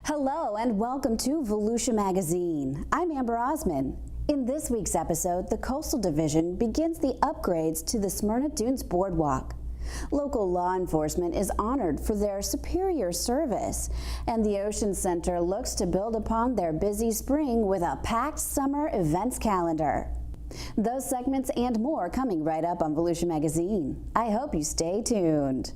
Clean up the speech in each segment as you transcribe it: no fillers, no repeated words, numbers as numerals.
Hello and welcome to Volusia Magazine. I'm Amber Osman. In this week's episode, the Coastal Division begins the upgrades to the Smyrna Dunes Boardwalk. Local law enforcement is honored for their superior service, and the Ocean Center looks to build upon their busy spring with a packed summer events calendar. Those segments and more coming right up on Volusia Magazine. I hope you stay tuned.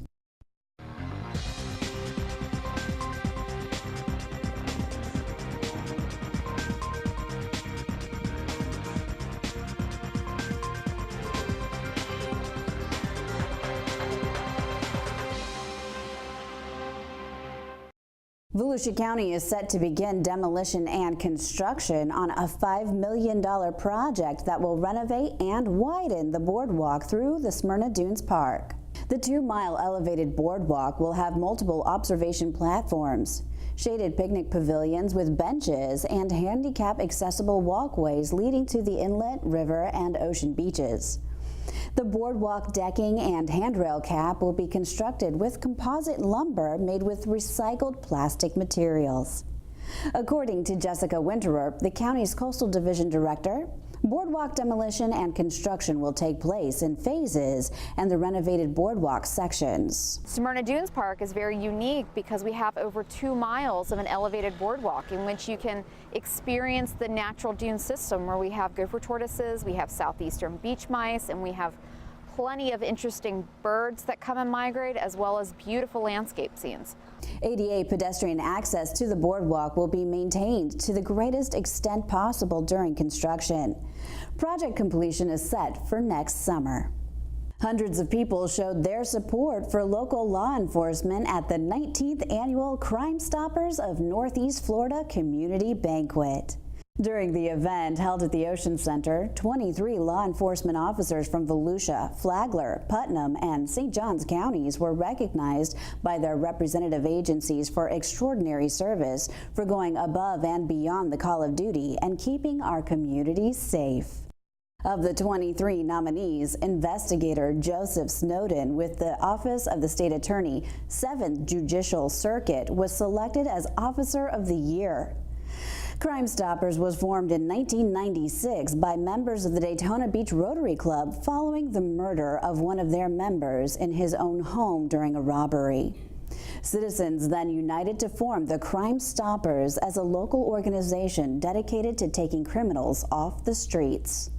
Volusia County is set to begin demolition and construction on a $5 million project that will renovate and widen the boardwalk through the Smyrna Dunes Park. The 2-mile elevated boardwalk will have multiple observation platforms, shaded picnic pavilions with benches, and handicap accessible walkways leading to the inlet, river, and ocean beaches. The boardwalk decking and handrail cap will be constructed with composite lumber made with recycled plastic materials. According to Jessica Winterer, the county's Coastal Division Director, boardwalk demolition and construction will take place in phases and the renovated boardwalk sections. Smyrna Dunes Park is very unique because we have over 2 miles of an elevated boardwalk in which you can experience the natural dune system, where we have gopher tortoises, we have southeastern beach mice, and we have plenty of interesting birds that come and migrate, as well as beautiful landscape scenes. ADA pedestrian access to the boardwalk will be maintained to the greatest extent possible during construction. Project completion is set for next summer. Hundreds of people showed their support for local law enforcement at the 19th annual Crime Stoppers of Northeast Florida Community Banquet. During the event held at the Ocean Center, 23 law enforcement officers from Volusia, Flagler, Putnam, and St. Johns counties were recognized by their representative agencies for extraordinary service for going above and beyond the call of duty and keeping our communities safe. Of the 23 nominees, investigator Joseph Snowden with the Office of the State Attorney, 7th Judicial Circuit, was selected as Officer of the Year. Crime Stoppers was formed in 1996 by members of the Daytona Beach Rotary Club following the murder of one of their members in his own home during a robbery. Citizens then united to form the Crime Stoppers as a local organization dedicated to taking criminals off the streets.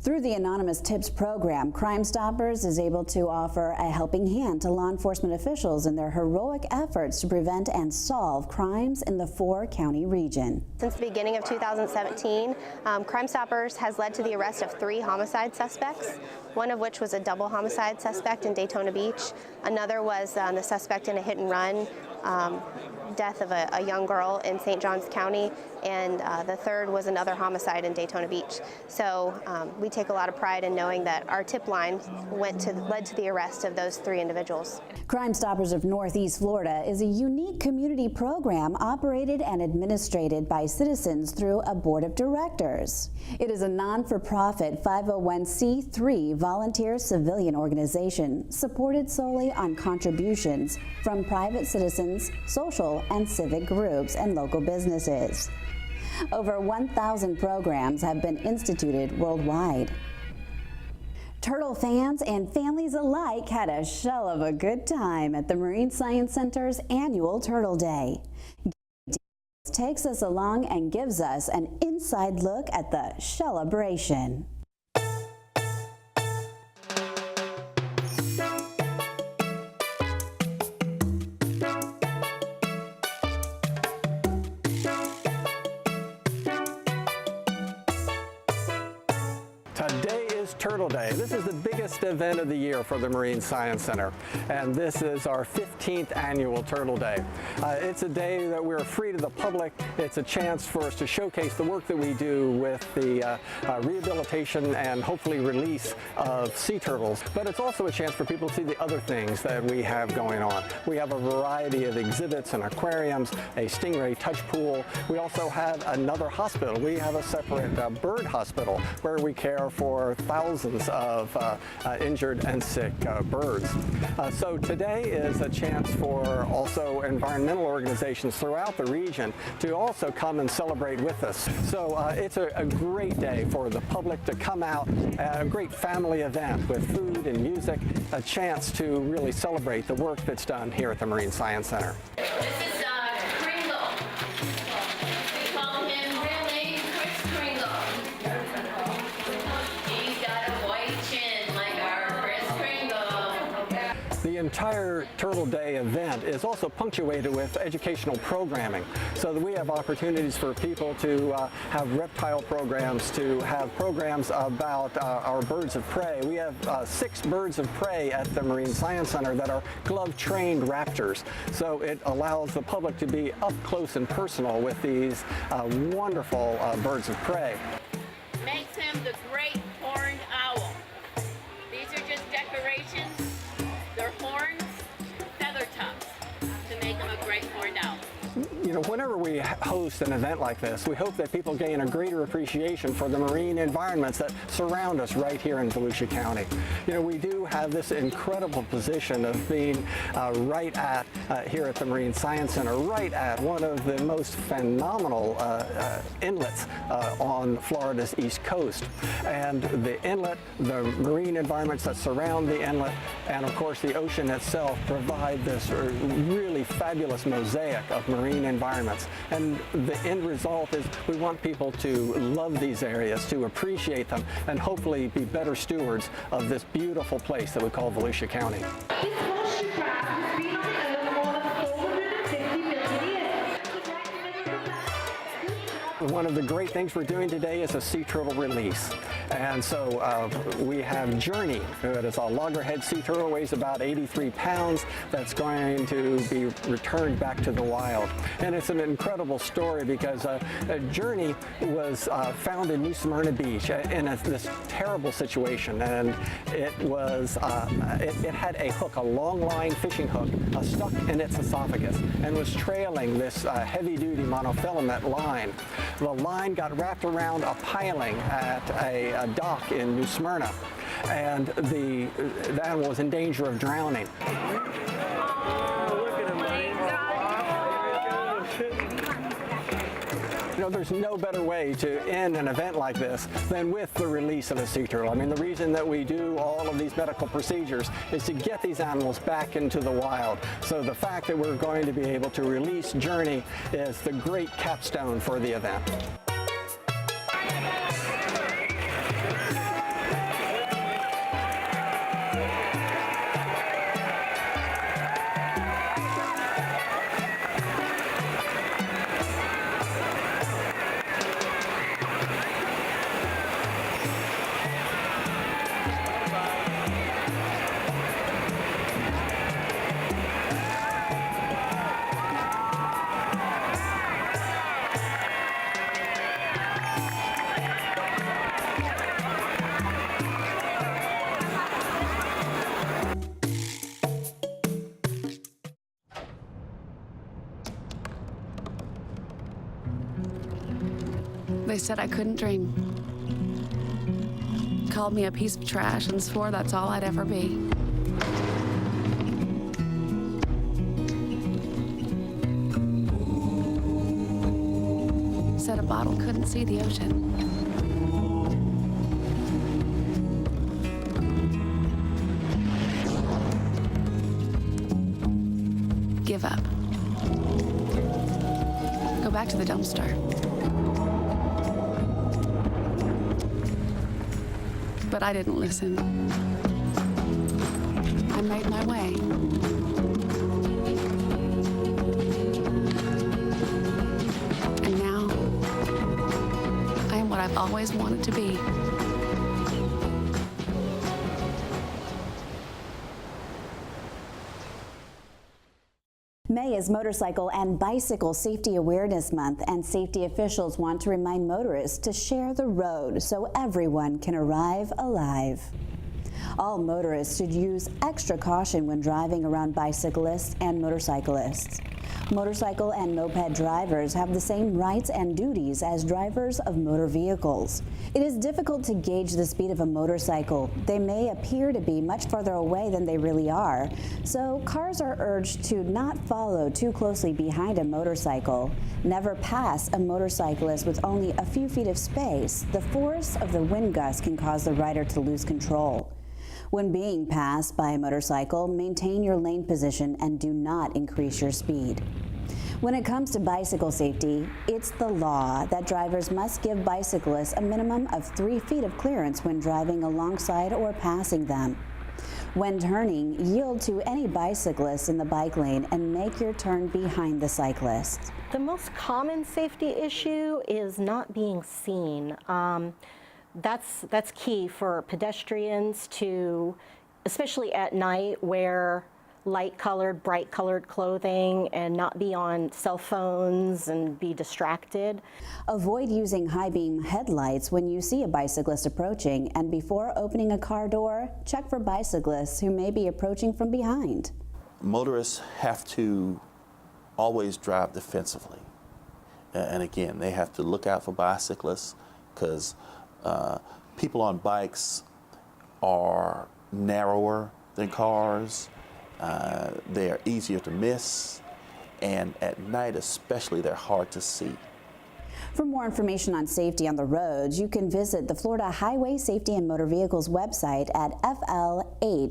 Through the Anonymous Tips program, Crime Stoppers is able to offer a helping hand to law enforcement officials in their heroic efforts to prevent and solve crimes in the 4-county region. Since the beginning of 2017, Crime Stoppers has led to the arrest of 3 homicide suspects, one of which was a double homicide suspect in Daytona Beach. Another was the suspect in a hit-and-run death of a young girl in St. Johns County, and the third was another homicide in Daytona Beach. So we take a lot of pride in knowing that our tip line led to the arrest of those 3 individuals. Crime Stoppers of Northeast Florida is a unique community program operated and administered by citizens through a board of directors. It is a non-for-profit 501c3 volunteer civilian organization supported solely on contributions from private citizens, social and civic groups, and local businesses. Over 1,000 programs have been instituted worldwide. Turtle fans and families alike had a shell of a good time at the Marine Science Center's annual Turtle Day. Takes us along and gives us an inside look at the celebration. Today is Turtle Day. This is the biggest event of the year for the Marine Science Center, and this is our 15th annual Turtle Day. It's a day that we're free to the public. It's a chance for us to showcase the work that we do with the rehabilitation and hopefully release of sea turtles, but it's also a chance for people to see the other things that we have going on. We have a variety of exhibits and aquariums, a stingray touch pool. We also have another hospital. We have a separate bird hospital where we care for thousands thousands of injured and sick birds. So today is a chance for also environmental organizations throughout the region to also come and celebrate with us. So it's a great day for the public to come out, a great family event with food and music, a chance to really celebrate the work that's done here at the Marine Science Center. This is Kringle. We call him real name Chris Kringle. He's got a white chin like our Chris Kringle. The entire Turtle Day event is also punctuated with educational programming, so that we have opportunities for people to have reptile programs, to have programs about our birds of prey. We have 6 birds of prey at the Marine Science Center that are glove-trained raptors, so it allows the public to be up close and personal with these wonderful birds of prey. Makes him the great horned owl. These are just decorations. They're horns, feather tufts to make him a great horned owl. You know, whenever we host an event like this, we hope that people gain a greater appreciation for the marine environments that surround us right here in Volusia County. You know, we do have this incredible position of being right at, here at the Marine Science Center, right at one of the most phenomenal inlets on Florida's east coast. And the inlet, the marine environments that surround the inlet, and of course the ocean itself provide this really fabulous mosaic of marine environments. And the end result is we want people to love these areas, to appreciate them, and hopefully be better stewards of this beautiful place that we call Volusia County. This spacecraft has been on the Earth for more than 450 million years. One of the great things we're doing today is a sea turtle release. And so we have Journey, that is a loggerhead sea turtle, weighs about 83 pounds, that's going to be returned back to the wild. And it's an incredible story because Journey was found in New Smyrna Beach in this terrible situation. And it was, it had a hook, a long line fishing hook, stuck in its esophagus, and was trailing this heavy-duty monofilament line. The line got wrapped around a piling at a dock in New Smyrna, and the animal was in danger of drowning. You know, there's no better way to end an event like this than with the release of a sea turtle. I mean, the reason that we do all of these medical procedures is to get these animals back into the wild. So the fact that we're going to be able to release Journey is the great capstone for the event. They said I couldn't dream. Called me a piece of trash and swore that's all I'd ever be. Said a bottle couldn't see the ocean. Give up. Go back to the dumpster. But I didn't listen. I made my way. And now, I am what I've always wanted to be. May is Motorcycle and Bicycle Safety Awareness Month, and safety officials want to remind motorists to share the road so everyone can arrive alive. All motorists should use extra caution when driving around bicyclists and motorcyclists. Motorcycle and moped drivers have the same rights and duties as drivers of motor vehicles. It is difficult to gauge the speed of a motorcycle. They may appear to be much farther away than they really are, so cars are urged to not follow too closely behind a motorcycle. Never pass a motorcyclist with only a few feet of space. The force of the wind gust can cause the rider to lose control. When being passed by a motorcycle, maintain your lane position and do not increase your speed. When it comes to bicycle safety, it's the law that drivers must give bicyclists a minimum of 3 feet of clearance when driving alongside or passing them. When turning, yield to any bicyclist in the bike lane and make your turn behind the cyclist. The most common safety issue is not being seen. That's key for pedestrians to, especially at night, wear light-colored, bright-colored clothing and not be on cell phones and be distracted. Avoid using high-beam headlights when you see a bicyclist approaching, and before opening a car door, check for bicyclists who may be approaching from behind. Motorists have to always drive defensively. And again, they have to look out for bicyclists because people on bikes are narrower than cars. They're easier to miss, and at night especially, they're hard to see. For more information on safety on the roads, you can visit the Florida Highway Safety and Motor Vehicles website at flhsmv.gov.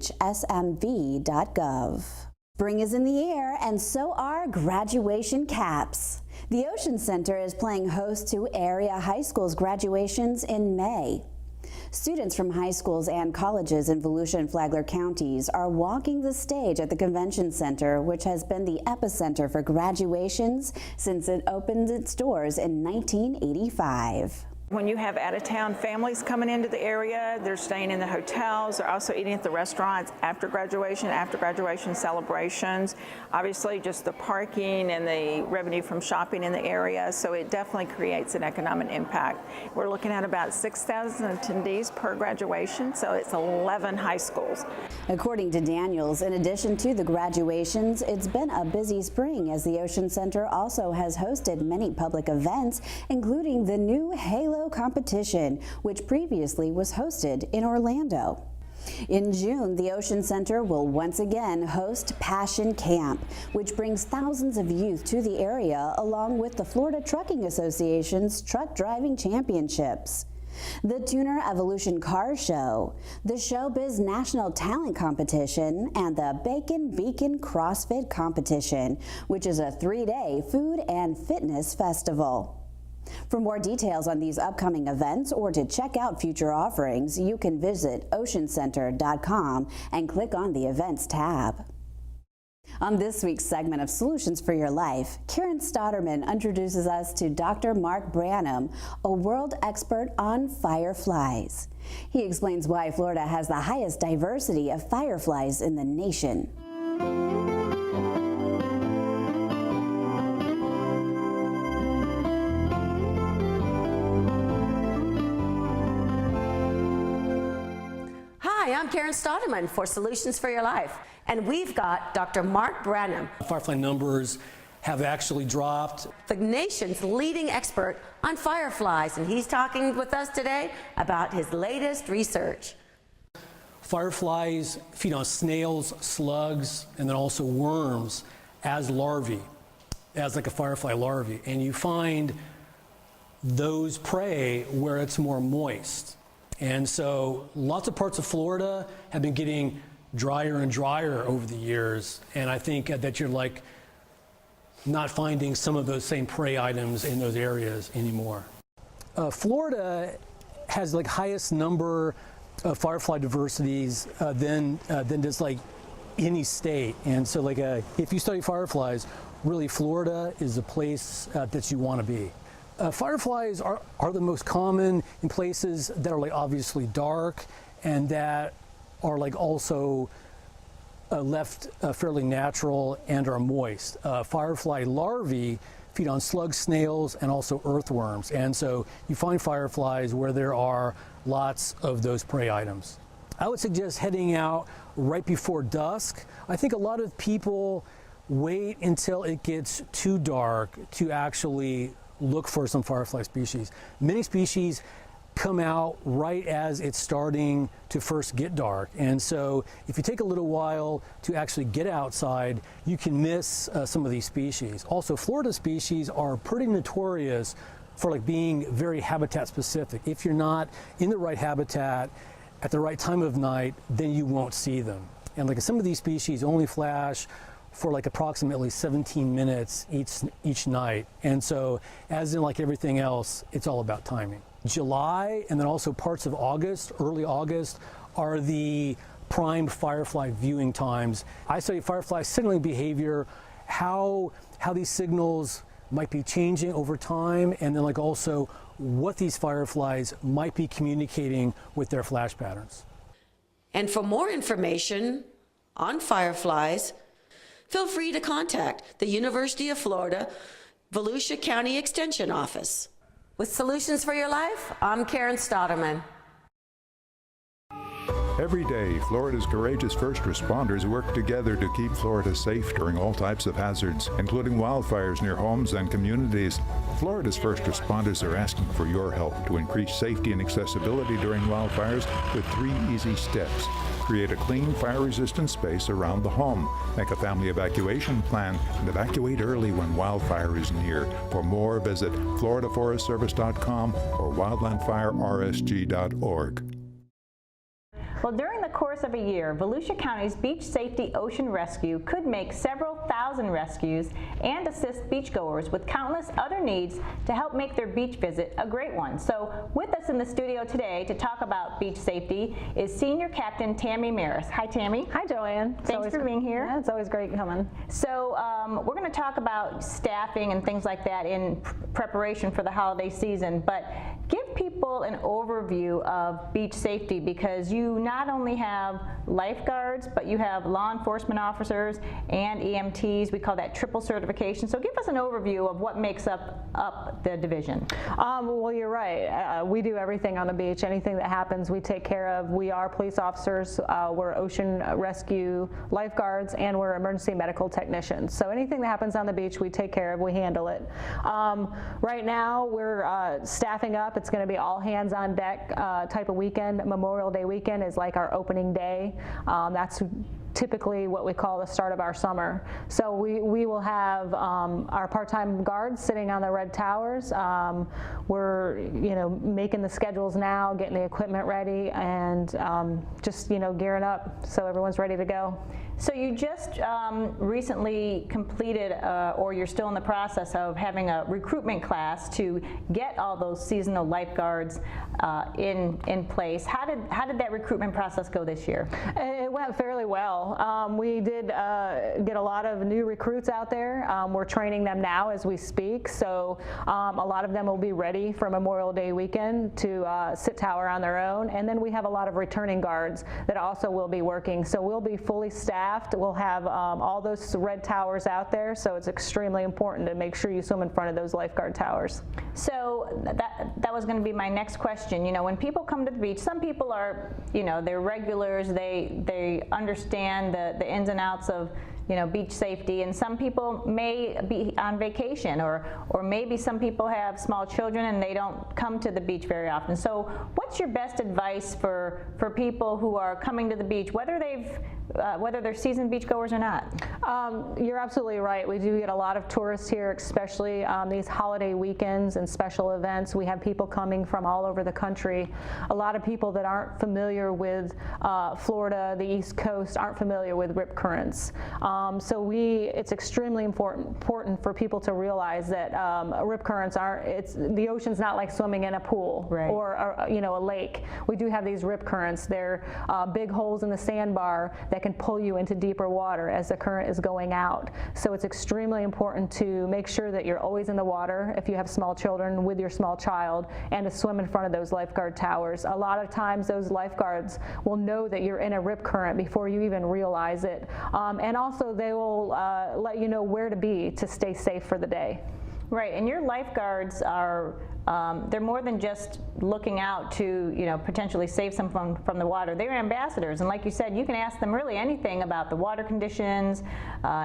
Spring is in the air, and so are graduation caps. The Ocean Center is playing host to area high schools' graduations in May. Students from high schools and colleges in Volusia and Flagler counties are walking the stage at the Convention Center, which has been the epicenter for graduations since it opened its doors in 1985. When you have out-of-town families coming into the area, they're staying in the hotels, they're also eating at the restaurants after graduation celebrations. Obviously, just the parking and the revenue from shopping in the area, so it definitely creates an economic impact. We're looking at about 6,000 attendees per graduation, so it's 11 high schools. According to Daniels, in addition to the graduations, it's been a busy spring as the Ocean Center also has hosted many public events, including the new Halo competition, which previously was hosted in Orlando. In June, the Ocean Center will once again host Passion Camp, which brings thousands of youth to the area along with the Florida Trucking Association's Truck Driving Championships. The Tuner Evolution Car Show, the Showbiz National Talent Competition, and the Bacon Beacon CrossFit Competition, which is a 3-day food and fitness festival. For more details on these upcoming events or to check out future offerings, you can visit oceancenter.com and click on the Events tab. On this week's segment of Solutions for Your Life, Karen Stotterman introduces us to Dr. Mark Branham, a world expert on fireflies. He explains why Florida has the highest diversity of fireflies in the nation. Hi, I'm Karen Stotterman for Solutions for Your Life, and we've got Dr. Mark Branham. Firefly numbers have actually dropped. The nation's leading expert on fireflies, and he's talking with us today about his latest research. Fireflies feed on snails, slugs, and then also worms as larvae, as like a firefly larvae, and you find those prey where it's more moist. And so lots of parts of Florida have been getting drier and drier over the years, and I think that you're like not finding some of those same prey items in those areas anymore. Florida has like highest number of firefly diversities than just like any state, and so like if you study fireflies, really Florida is the place that you want to be. Fireflies are the most common in places that are like obviously dark and that are like also left fairly natural and are moist. Firefly larvae feed on slugs, snails, and also earthworms, and so you find fireflies where there are lots of those prey items. I would suggest heading out right before dusk. I think a lot of people wait until it gets too dark to actually look for some firefly species. Many species come out right as it's starting to first get dark, and so if you take a little while to actually get outside, you can miss some of these species. Also, Florida species are pretty notorious for like being very habitat specific. If you're not in the right habitat at the right time of night, then you won't see them. And like some of these species only flash for like approximately 17 minutes each night. And so, as in like everything else, it's all about timing. July and then also parts of August, early August, are the prime firefly viewing times. I study firefly signaling behavior, how these signals might be changing over time, and then like also what these fireflies might be communicating with their flash patterns. And for more information on fireflies, feel free to contact the University of Florida Volusia County Extension Office. With Solutions for Your Life, I'm Karen Stotterman. Every day, Florida's courageous first responders work together to keep Florida safe during all types of hazards, including wildfires near homes and communities. Florida's first responders are asking for your help to increase safety and accessibility during wildfires with 3 easy steps. Create a clean, fire-resistant space around the home. Make a family evacuation plan and evacuate early when wildfire is near. For more, visit floridaforestservice.com or wildlandfirersg.org. Well, during the course of a year, Volusia County's Beach Safety Ocean Rescue could make several thousand rescues and assist beachgoers with countless other needs to help make their beach visit a great one. So with us in the studio today to talk about beach safety is Senior Captain Tammy Marris. Hi, Tammy. Hi, Joanne. Thanks for being here. Yeah, it's always great coming. So we're going to talk about staffing and things like that in preparation for the holiday season, but give people an overview of beach safety, because you not only have lifeguards, but you have law enforcement officers and EMTs. We call that triple certification. So give us an overview of what makes up the division. Well, you're right. We do everything on the beach. Anything that happens, we take care of. We are police officers. We're ocean rescue lifeguards, and we're emergency medical technicians. So anything that happens on the beach, we take care of. We handle it. Right now, we're staffing up. It's going to be all hands on deck type of weekend. Memorial Day weekend is like our opening day. That's typically what we call the start of our summer. So we will have our part-time guards sitting on the red towers. We're making the schedules now, getting the equipment ready, and just gearing up so everyone's ready to go. So you just recently completed, or you're still in the process of having a recruitment class to get all those seasonal lifeguards in place. How did that recruitment process go this year? It went fairly well. We did get a lot of new recruits out there. We're training them now as we speak. So a lot of them will be ready for Memorial Day weekend to sit tower on their own. And then we have a lot of returning guards that also will be working. So we'll be fully staffed. We'll have all those red towers out there, so it's extremely important to make sure you swim in front of those lifeguard towers. So that was going to be my next question. When people come to the beach, some people are, they're regulars. They understand the ins and outs of beach safety, and some people may be on vacation, or maybe some people have small children and they don't come to the beach very often. So what's your best advice for people who are coming to the beach, whether they're seasoned beachgoers or not? You're absolutely right. We do get a lot of tourists here, especially these holiday weekends and special events. We have people coming from all over the country. A lot of people that aren't familiar with Florida, the East Coast, aren't familiar with rip currents. So it's extremely important for people to realize that rip currents the ocean's not like swimming in a pool, right, or a lake. We do have these rip currents. They're big holes in the sandbar that can pull you into deeper water as the current is going out. So it's extremely important to make sure that you're always in the water if you have small children with your small child, and to swim in front of those lifeguard towers. A lot of times those lifeguards will know that you're in a rip current before you even realize it. And also they will let you know where to be to stay safe for the day. Right, and your lifeguards are they're more than just looking out to, you know, potentially save someone from the water. They're ambassadors, and like you said, you can ask them really anything about the water conditions,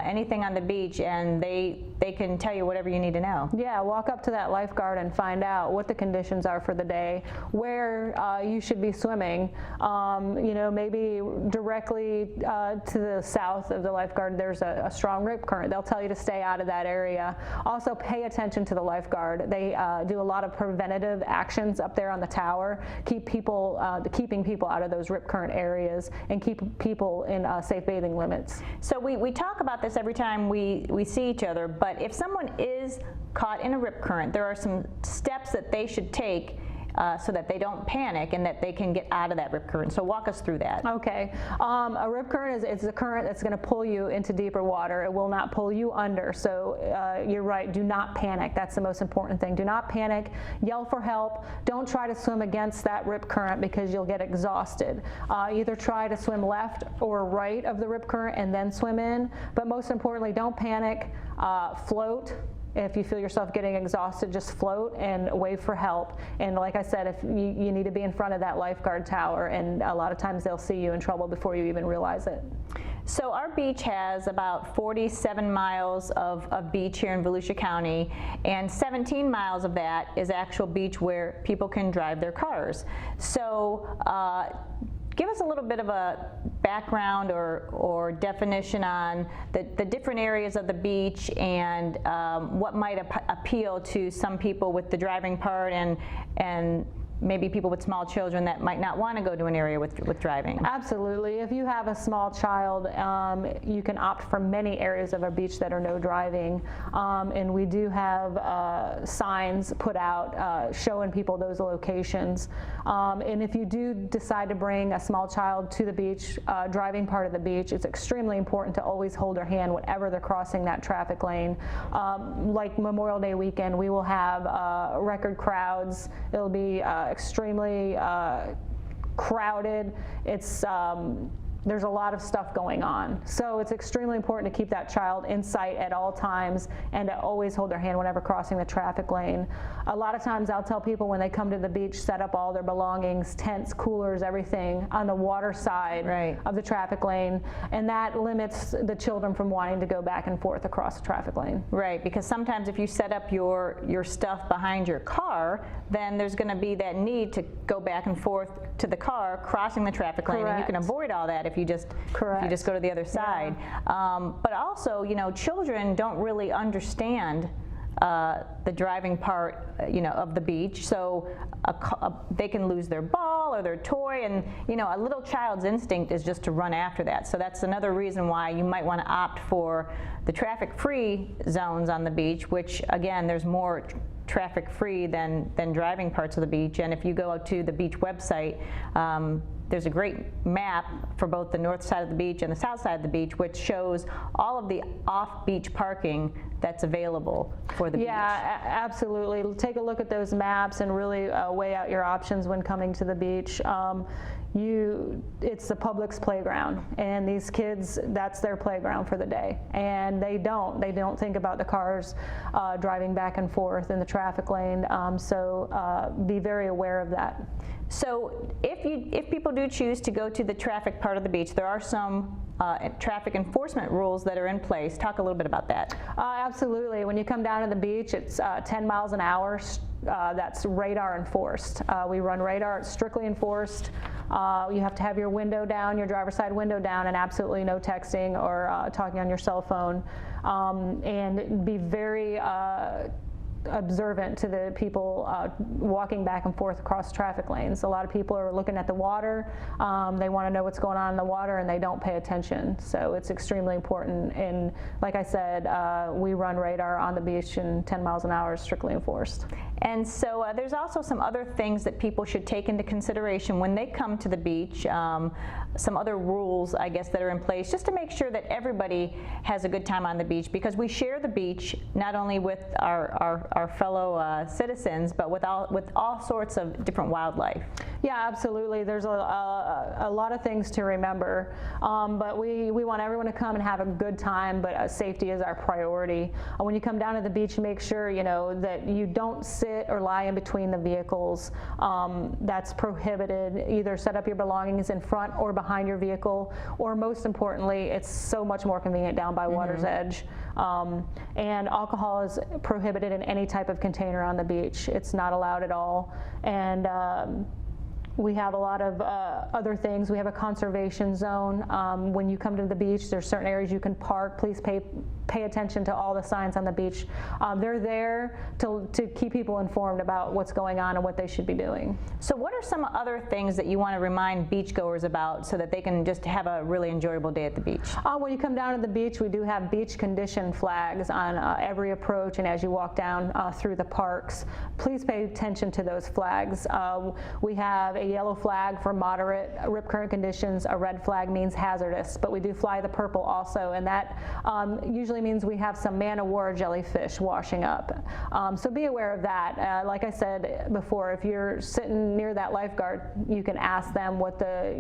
anything on the beach, and they can tell you whatever you need to know. Yeah, walk up to that lifeguard and find out what the conditions are for the day, where you should be swimming. You know, maybe directly to the south of the lifeguard, there's a strong rip current. They'll tell you to stay out of that area. Also, pay attention to the lifeguard. They do a lot of preventative actions up there on the tower, keeping people out of those rip current areas and keep people in safe bathing limits. So we talk about this every time we see each other, but if someone is caught in a rip current, there are some steps that they should take so that they don't panic and that they can get out of that rip current. So walk us through that. Okay. A rip current is a current that's going to pull you into deeper water. It will not pull you under. So you're right. Do not panic. That's the most important thing. Do not panic. Yell for help. Don't try to swim against that rip current because you'll get exhausted. Either try to swim left or right of the rip current and then swim in. But most importantly, don't panic. Float. If you feel yourself getting exhausted, just float and wave for help. And like I said, if you need to be in front of that lifeguard tower, and a lot of times they'll see you in trouble before you even realize it. So our beach has about 47 miles of beach here in Volusia County, and 17 miles of that is actual beach where people can drive their cars. So give us a little bit of a background or definition on the different areas of the beach and what might appeal to some people with the driving part and maybe people with small children that might not want to go to an area with driving. Absolutely. If you have a small child, you can opt for many areas of our beach that are no driving. And we do have signs put out showing people those locations. And if you do decide to bring a small child to the beach, driving part of the beach, it's extremely important to always hold their hand whenever they're crossing that traffic lane. Like Memorial Day weekend, we will have record crowds. It'll be extremely crowded. It's there's a lot of stuff going on. So it's extremely important to keep that child in sight at all times and to always hold their hand whenever crossing the traffic lane. A lot of times I'll tell people when they come to the beach, set up all their belongings, tents, coolers, everything on the water side of the traffic lane, and that limits the children from wanting to go back and forth across the traffic lane. Right, because sometimes if you set up your stuff behind your car, then there's going to be that need to go back and forth to the car crossing the traffic lane, and you can avoid all that if you just go to the other side. But also, you know, children don't really understand the driving part, you know, of the beach. So they can lose their ball or their toy, and you know, a little child's instinct is just to run after that. So that's another reason why you might want to opt for the traffic-free zones on the beach, which again, there's more traffic-free than driving parts of the beach. And if you go to the beach website, there's a great map for both the north side of the beach and the south side of the beach, which shows all of the off-beach parking that's available for the beach. Yeah, absolutely. Take a look at those maps and really weigh out your options when coming to the beach. It's the public's playground, and these kids, that's their playground for the day, and they don't think about the cars driving back and forth in the traffic lane, so be very aware of that. So if people do choose to go to the traffic part of the beach, there are some traffic enforcement rules that are in place. Talk a little bit about that. Absolutely. When you come down to the beach, it's 10 miles an hour. That's radar enforced. We run radar. It's strictly enforced. You have to have your window down, your driver's side window down, and absolutely no texting or talking on your cell phone. And be very observant to the people walking back and forth across traffic lanes. A lot of people are looking at the water. They want to know what's going on in the water, and they don't pay attention. So it's extremely important. And like I said, we run radar on the beach, and 10 miles an hour is strictly enforced. And so there's also some other things that people should take into consideration when they come to the beach. Some other rules, I guess, that are in place just to make sure that everybody has a good time on the beach, because we share the beach not only with our our fellow citizens, but with all sorts of different wildlife. Yeah, absolutely. There's a lot of things to remember, but we want everyone to come and have a good time, but safety is our priority. When you come down to the beach, make sure that you don't sit or lie in between the vehicles. That's prohibited. Either set up your belongings in front or behind your vehicle, or most importantly, it's so much more convenient down by water's edge. And alcohol is prohibited in any type of container on the beach. It's not allowed at all. And we have a lot of other things. We have a conservation zone. When you come to the beach, there's certain areas you can park. Please pay attention to all the signs on the beach. They're there to keep people informed about what's going on and what they should be doing. So what are some other things that you want to remind beachgoers about so that they can just have a really enjoyable day at the beach? When you come down to the beach, we do have beach condition flags on every approach and as you walk down through the parks. Please pay attention to those flags. We have a yellow flag for moderate rip current conditions. A red flag means hazardous, but we do fly the purple also, and that usually means we have some man-o-war jellyfish washing up. So be aware of that. Like I said before, if you're sitting near that lifeguard, you can ask them what the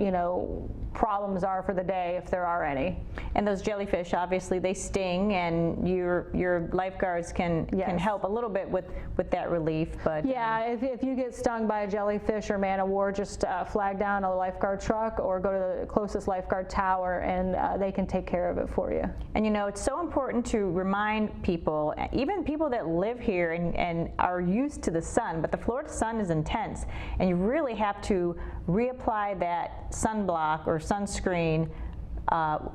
problems are for the day, if there are any. And those jellyfish, obviously, they sting, and your lifeguards can help a little bit with that relief. But yeah, if you get stung by a jellyfish or man-o-war, just flag down a lifeguard truck or go to the closest lifeguard tower, and they can take care of it for you. And it's so important to remind people, even people that live here and are used to the sun, but the Florida sun is intense, and you really have to reapply that sunblock or sunscreen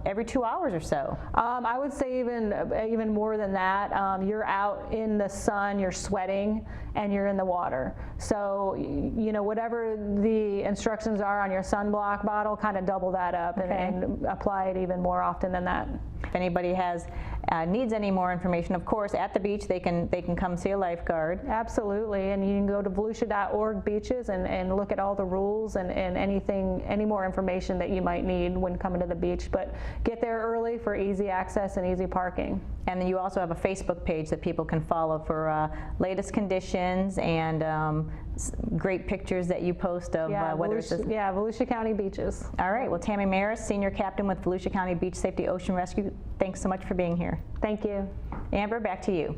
every 2 hours or so. I would say even more than that. You're out in the sun, you're sweating, and you're in the water. So whatever the instructions are on your sunblock bottle, kind of double that up and apply it even more often than that. If anybody needs any more information, of course, at the beach, they can come see a lifeguard. Absolutely, and you can go to volusia.org beaches and look at all the rules and any more information that you might need when coming to the beach. But get there early for easy access and easy parking. And then you also have a Facebook page that people can follow for latest conditions and great pictures that you post of whether it's Volusia County beaches. All right. Well, Tammy Marris, Senior Captain with Volusia County Beach Safety Ocean Rescue, thanks so much for being here. Thank you. Amber, back to you.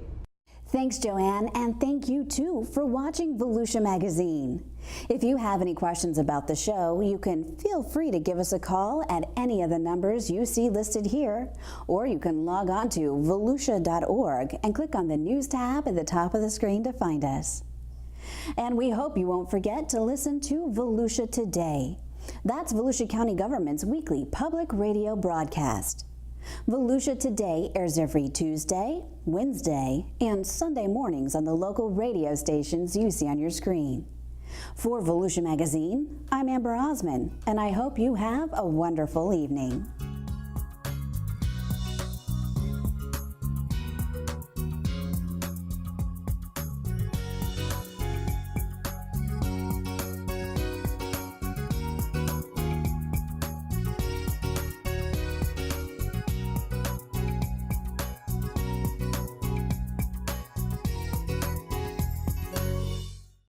Thanks, Joanne, and thank you too for watching Volusia Magazine. If you have any questions about the show, you can feel free to give us a call at any of the numbers you see listed here, or you can log on to volusia.org and click on the News tab at the top of the screen to find us. And we hope you won't forget to listen to Volusia Today. That's Volusia County Government's weekly public radio broadcast. Volusia Today airs every Tuesday, Wednesday, and Sunday mornings on the local radio stations you see on your screen. For Volusia Magazine, I'm Amber Osman, and I hope you have a wonderful evening.